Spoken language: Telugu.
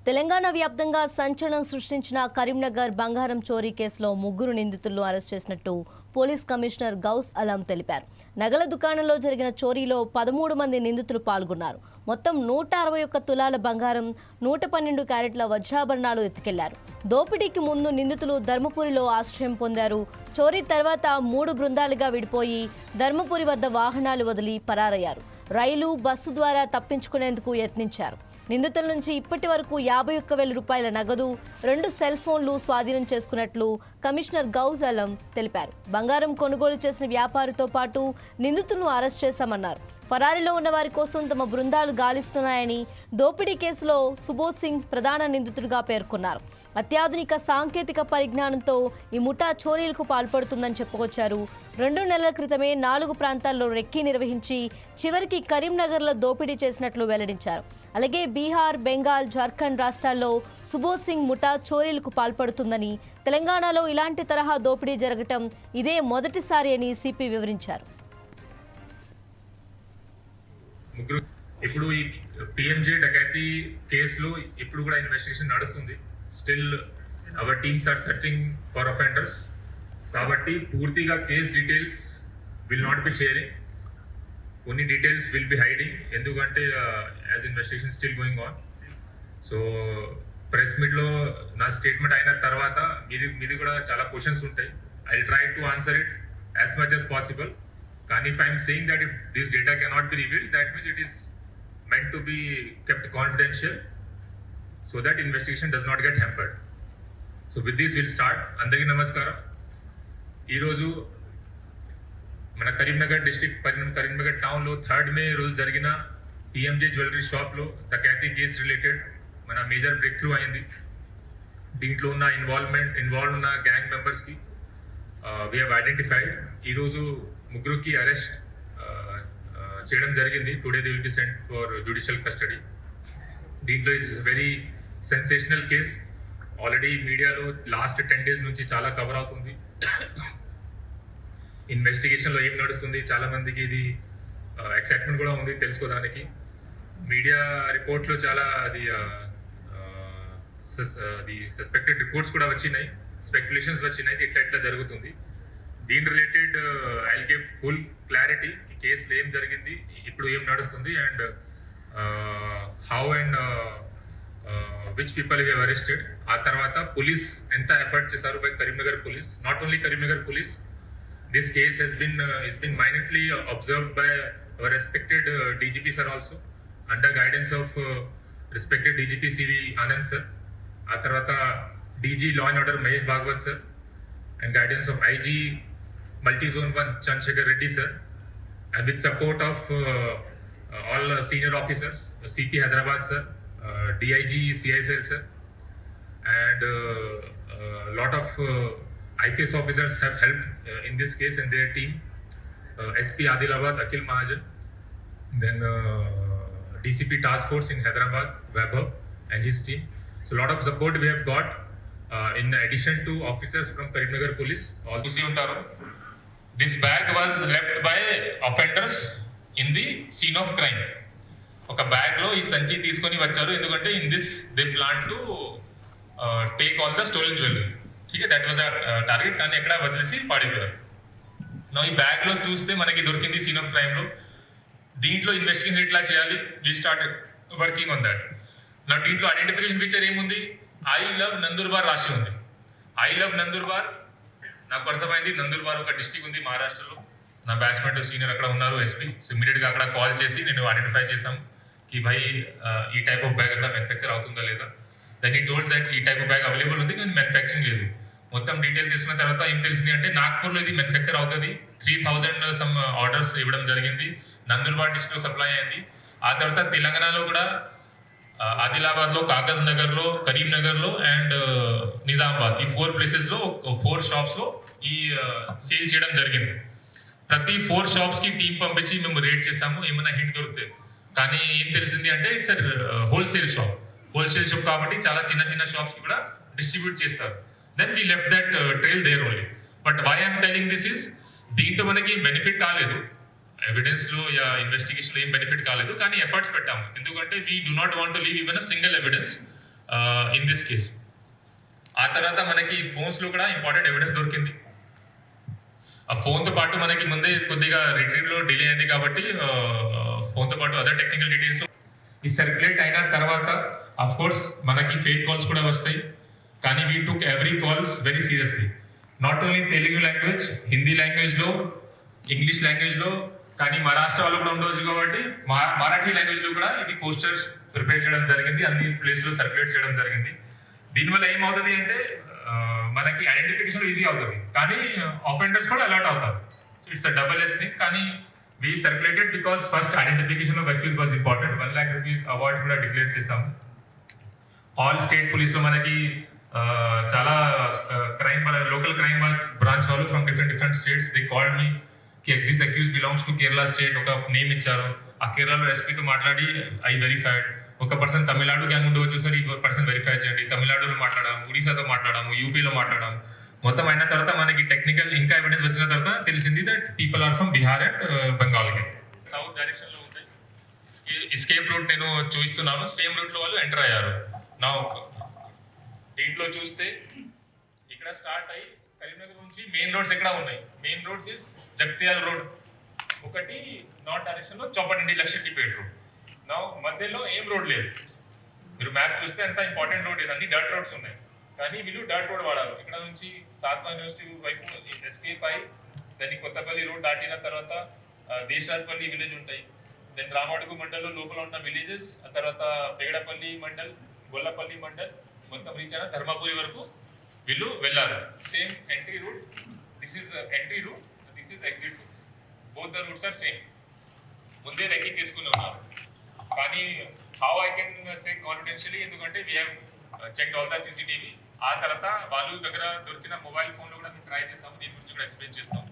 తెలంగాణ వ్యాప్తంగా సంచలనం సృష్టించిన కరీంనగర్ బంగారం చోరీ కేసులో 3 నిందితులను అరెస్ట్ చేసినట్టు పోలీస్ కమిషనర్ గౌస్ అలం తెలిపారు. నగల దుకాణంలో జరిగిన చోరీలో 13 మంది నిందితులు పాల్గొన్నారు. మొత్తం 161 తులాల బంగారం, 112 క్యారెట్ల వజ్రాభరణాలు ఎత్తుకెళ్లారు. దోపిడీకి ముందు నిందితులు ధర్మపురిలో ఆశ్రయం పొందారు. చోరీ తర్వాత 3 బృందాలుగా విడిపోయి ధర్మపురి వద్ద వాహనాలు వదిలి పరారయ్యారు. రైలు, బస్సు ద్వారా తప్పించుకునేందుకు యత్నించారు. నిందితుల నుంచి ఇప్పటి వరకు 51,000 రూపాయల నగదు, 2 సెల్ ఫోన్లు స్వాధీనం చేసుకున్నట్లు కమిషనర్ గౌస్ అలం తెలిపారు. బంగారం కొనుగోలు చేసిన వ్యాపారితో పాటు నిందితులను అరెస్ట్ చేశామన్నారు. పరారీలో ఉన్న వారి కోసం తమ బృందాలు గాలిస్తున్నాయని, దోపిడీ కేసులో సుబోధ్ సింగ్ ప్రధాన నిందితుడిగా పేర్కొన్నారు. అత్యాధునిక సాంకేతిక పరిజ్ఞానంతో ఈ ముఠా చోరీలకు పాల్పడుతుందని చెప్పుకొచ్చారు. 2 నెలల క్రితమే 4 ప్రాంతాల్లో రెక్కీ నిర్వహించి చివరికి కరీంనగర్లో దోపిడీ చేసినట్లు వెల్లడించారు. అలాగే బీహార్, బెంగాల్, జార్ఖండ్ రాష్ట్రాల్లో సుబోధ్ సింగ్ ముఠా చోరీలకు పాల్పడుతుందని, తెలంగాణలో ఇలాంటి తరహా దోపిడీ జరగటం ఇదే మొదటిసారి అని సిపి వివరించారు. ఇప్పుడు ఈ పిఎంజే డకాతి కేసులో ఇప్పుడు కూడా ఇన్వెస్టిగేషన్ నడుస్తుంది. Still our teams are searching for offenders. కాబట్టి పూర్తిగా case details will not be sharing. కొన్ని డీటెయిల్స్ విల్ బి హైడింగ్. ఎందుకంటే as investigation still going on. So press మీట్లో నా స్టేట్మెంట్ అయిన తర్వాత మీది కూడా చాలా క్వశ్చన్స్ ఉంటాయి. I try to answer it as much as possible. కానీ if I am saying that if this data cannot be revealed, that means it is meant to be kept confidential so that investigation does not get hampered. So with this we'll start. అందరికీ నమస్కారం. ఈరోజు మన కరీంనగర్ డిస్ట్రిక్ట్ కరీంనగర్ టౌన్లో 3rd మే రోజు జరిగిన పిఎంజే జ్యువెలరీ షాప్లో డకాతి కేసు రిలేటెడ్ మన మేజర్ బ్రేక్ త్రూ అయింది. దీంట్లో ఉన్న ఇన్వాల్వ్ ఉన్న గ్యాంగ్ మెంబర్స్కి వీ హ్యావ్ ఐడెంటిఫైడ్. ఈరోజు 3కి అరెస్ట్ చేయడం జరిగింది. Today they will be sent for judicial custody. దీంట్లో is very sensational case. Already మీడియాలో లాస్ట్ 10 days నుంచి చాలా కవర్ అవుతుంది. ఇన్వెస్టిగేషన్లో ఏం నడుస్తుంది, చాలా మందికి ఇది ఎక్సైట్మెంట్ కూడా ఉంది తెలుసుకోవడానికి. మీడియా రిపోర్ట్లో చాలా అది సస్పెక్టెడ్ రిపోర్ట్స్ కూడా వచ్చినాయి, స్పెక్యులేషన్స్ వచ్చినాయి ఇట్లా జరుగుతుంది. దీని related I give full clarity. ఈ కేసులో ఏం జరిగింది, ఇప్పుడు ఏం నడుస్తుంది, and how and which people have arrested. ఆ తర్వాత పోలీస్ ఎంత ఎఫర్ట్ చేశారు by Karimnagar police. Not only Karimnagar police, this case has been minutely observed by our respected DGP sir also, under guidance of respected DGP CV Anand sir. ఆ తర్వాత DG Law and Order Mahesh Bhagwat sir, and guidance of IG Multi-Zone 1 Chandrasekhar Reddy sir, and with support of all senior officers, CP Hyderabad sir, DIG CISL sir, and lot of IPS officers have helped in this case and their team. SP Adilabad Akhil Mahajan, then DCP Task Force in Hyderabad Vaibhav and his team. So lot of support we have got. In addition to officers from Karimnagar Police, also untaru. This bag was left by offenders in the scene of crime. ఒక బ్యాగ్ లో ఈ సంచి తీసుకొని వచ్చారు. ఎందుకంటే in this they plan to take all the stolen jewellery. ఠీకే, దట్ వాజ్ టార్గెట్. కానీ ఎక్కడ వదిలేసి పాడిపోయారు. నా ఈ బ్యాగ్ లో చూస్తే మనకి దొరికింది సీన్ ఆఫ్ క్రైమ్ లో. దీంట్లో ఇన్వెస్టిగేషన్ ఎట్లా చేయాలి, we start working on that. నా దీంట్లో ఐడెంటిఫికేషన్ పిక్చర్ ఏముంది, ఐ లవ్ నందూర్బార్ రాసి ఉంది. ఐ లవ్ నందూర్బార్ నాకు అర్థమైంది. నందూర్బార్ ఒక డిస్ట్రిక్ట్ ఉంది మహారాష్ట్రలో. నా బ్యాచ్మెంట్ సీనియర్ అక్కడ ఉన్నారు, ఎస్పీ. సో ఇమీడియట్గా అక్కడ కాల్ చేసి నేను ఐడెంటిఫై చేశాం కి భాయ్ ఈ టైప్ ఆఫ్ బ్యాగ్ అక్కడ మ్యానుఫ్యాక్చర్ అవుతుందా లేదా. దట్ ఈ టోల్డ్ దట్ ఈ టైప్ ఆఫ్ బ్యాగ్ అవైలబుల్ ఉంది కానీ మ్యానుఫ్యాక్చరింగ్ లేదు. మొత్తం డీటెయిల్ తీసుకున్న తర్వాత ఏం తెలిసింది అంటే నాగ్పూర్లో ఇది మ్యానుఫ్యాక్చర్ అవుతుంది. 3,000 సమ్ ఆర్డర్స్ ఇవ్వడం జరిగింది. నందూర్బార్ డిస్ట్రిక్ట్లో సప్లై అయింది. ఆ తర్వాత తెలంగాణలో కూడా ఆదిలాబాద్లో, కాగజ్ నగర్లో, కరీంనగర్లో అండ్ నిజామాబాద్, ఈ 4 ప్లేసెస్లో 4 షాప్స్లో ఈ సేల్ చేయడం జరిగింది. ప్రతి 4 షాప్స్కి టీం పంపించి మేము రేట్ చేసాము ఏమైనా హింట్ దొరికితే. కానీ ఏం తెలిసింది అంటే ఇట్స్ హోల్సేల్ షాప్ కాబట్టి చాలా చిన్న షాప్స్కి కూడా డిస్ట్రిబ్యూట్ చేస్తారు. Then we left that trail there only. But why I'm telling this is, దీంట్లో మనకి బెనిఫిట్ కాలేదు, ఎవిడెన్స్లో యా ఇన్వెస్టిగేషన్లో ఏం బెనిఫిట్ కాలేదు, కానీ ఎఫర్ట్స్ పెట్టాము. ఎందుకంటే we do not want to leave even a single evidence. In this case. ఆ తర్వాత మనకి ఫోన్స్లో కూడా ఇంపార్టెంట్ ఎవిడెన్స్ దొరికింది. ఆ ఫోన్తో పాటు మనకి ముందే కొద్దిగా రిట్రీవ్లో డిలే అయింది కాబట్టి ఫోన్తో పాటు అదర్ టెక్నికల్ డీటెయిల్స్ ఈ సర్క్యులేట్ అయిన తర్వాత అఫ్ కోర్స్ మనకి ఫేక్ కాల్స్ కూడా వస్తాయి. కానీ we took every calls very seriously. Not only Telugu language, Hindi లాంగ్వేజ్లో, ఇంగ్లీష్ లాంగ్వేజ్లో, కానీ మహారాష్ట్ర వాళ్ళు కూడా ఉండవచ్చు కాబట్టి మరాఠీ లాంగ్వేజ్లో కూడా ఇది పోస్టర్స్ ప్రిపేర్ చేయడం జరిగింది, అన్ని ప్లేస్లో సర్క్యులేట్ చేయడం జరిగింది. దీనివల్ల ఏమవుతుంది అంటే మనకి ఐడెంటిఫికేషన్ ఈజీ అవుతుంది, కానీ ఆఫెండర్స్ కూడా అలర్ట్ అవుతారు. It's a double S thing. కానీ we circulated because first identification of accuse was important. 1 lakh rupees award కూడా డిక్లేర్ చేశాము. ఆల్ స్టేట్ పోలీస్లో మనకి చాలా క్రైమ్ లోకల్ క్రైమ్ బ్రాంచ్ వాళ్ళు from different states they called me కి this accuse belongs to Kerala state. ఒక నేమ్ ఇచ్చారు. ఆ కేరళలో ఎస్పీతో మాట్లాడి ఐ వెరిఫైడ్. ఒక పర్సన్ తమిళనాడు గ్యాంగ్ ఉండవచ్చు సార్, ఈ పర్సన్ వెరిఫై చేయండి. తమిళనాడులో మాట్లాడాము, ఒడిశాతో మాట్లాడాము, యూపీలో మాట్లాడాము. మొత్తం అయిన తర్వాత మనకి టెక్నికల్ ఇంకా ఎవిడెన్స్ వచ్చిన తర్వాత తెలిసింది that people are from Bihar and Bengal. South direction లో ఉంటాయి. ఎస్కేప్ రూట్ నేను చూపిస్తున్నాను. సేమ్ రూట్ లో వాళ్ళు ఎంటర్ అయ్యారు. నా దీంట్లో చూస్తే ఇక్కడ స్టార్ట్ అయ్యి కరీంనగర్ నుంచి మెయిన్ రోడ్స్ ఎక్కడ ఉన్నాయి? Main roads is Jagtial road ఒకటి, నార్త్ డైరెక్షన్ లో చౌపటిండి లక్షటిపేట్ రోడ్. నా మధ్యలో ఏం రోడ్ లేదు. మీరు మ్యాప్ చూస్తే అంత ఇంపార్టెంట్ రోడ్ ఇది, అన్ని డర్ట్ రోడ్స్ ఉన్నాయి. కానీ వీళ్ళు డర్ట్ రోడ్ వాడారు. ఇక్కడ నుంచి సాత్వా యూనివర్సిటీ వైపు ఎస్కేప్ అయ్యి దాన్ని కొత్తపల్లి రోడ్ దాటిన తర్వాత దేశరాజ్పల్లి విలేజ్ ఉంటాయి. దెన్ రామడుగు మండల్లో లోపల ఉన్న విలేజెస్, ఆ తర్వాత పేగడపల్లి మండల్, గొల్లపల్లి మండల్ మొత్తం రీచ్ అయిన ధర్మపురి వరకు వీళ్ళు వెళ్ళారు. Same entry route. This is entry route, this is exit route. Both the routes are same. ముందే రెక్కీ చేసుకుని ఉన్నారు. కానీ how I can say confidentially, ఎందుకంటే we have checked all the CCTV. ఆ తర్వాత వాళ్ళు దగ్గర దొరికిన మొబైల్ ఫోన్లో కూడా మేము ట్రై చేస్తాము. దీని గురించి కూడా ఎక్స్ప్లెయిన్ చేస్తాం.